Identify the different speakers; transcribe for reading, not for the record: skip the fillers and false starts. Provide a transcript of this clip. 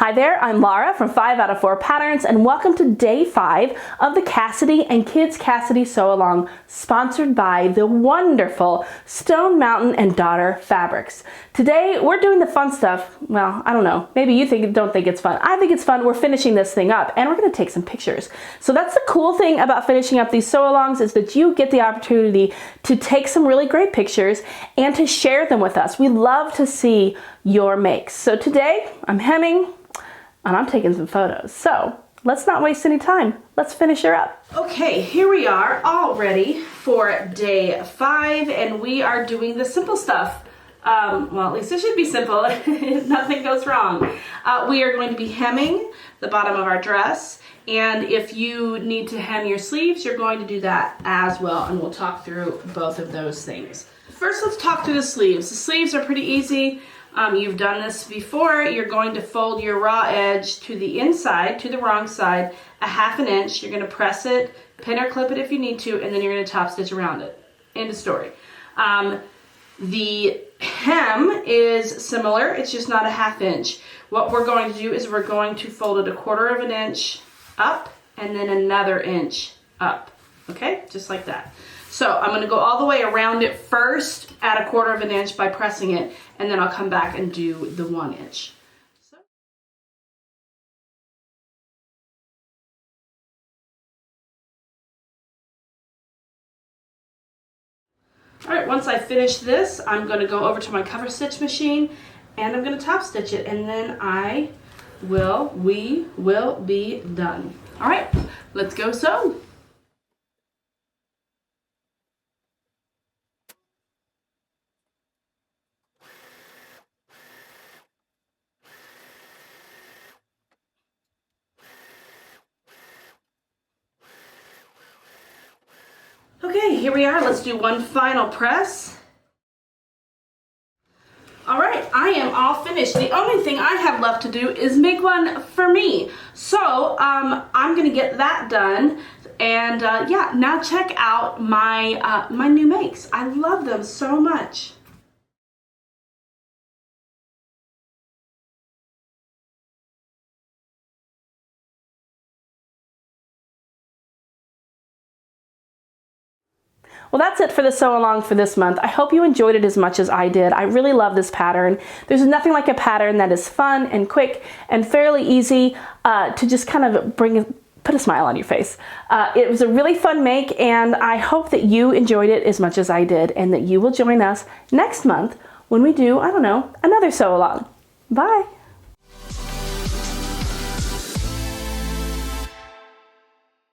Speaker 1: Hi there, I'm Laura from 5 out of 4 Patterns, and welcome to day 5 of the Cassidy and Kids Cassidy Sew Along, sponsored by the wonderful Stone Mountain and Daughter Fabrics. Today we're doing the fun stuff. Well, I don't know, maybe you don't think it's fun. I think it's fun. We're finishing this thing up and we're going to take some pictures. So that's the cool thing about finishing up these sew alongs, is that you get the opportunity to take some really great pictures and to share them with us. We love to see your makes. So today I'm hemming and I'm taking some photos. So let's not waste any time. Let's finish her up. Okay, here we are all ready for day 5, and we are doing the simple stuff. Well, at least it should be simple if nothing goes wrong. We are going to be hemming the bottom of our dress, and if you need to hem your sleeves, you're going to do that as well, and we'll talk through both of those things. First, let's talk through the sleeves. The sleeves are pretty easy. You've done this before. You're going to fold your raw edge to the inside, to the wrong side, a 1/2 inch. You're going to press it, pin or clip it if you need to, and then you're going to top stitch around it. End of story. The hem is similar. It's just not a 1/2 inch. What we're going to do is we're going to fold it a 1/4 inch up and then another inch up. Okay, just like that. So I'm going to go all the way around it first at a 1/4 inch by pressing it, and then I'll come back and do the 1 inch. All right, once I finish this, I'm going to go over to my cover stitch machine and I'm going to top stitch it, and then we will be done. All right, let's go sew. Okay, here we are. Let's do one final press. All right, I am all finished. The only thing I have left to do is make one for me. So I'm gonna get that done. And yeah, now check out my, my new makes. I love them so much. Well, that's it for the sew along for this month. I hope you enjoyed it as much as I did. I really love this pattern. There's nothing like a pattern that is fun and quick and fairly easy to just kind of put a smile on your face. It was a really fun make, and I hope that you enjoyed it as much as I did, and that you will join us next month when we do, I don't know, another sew along. Bye.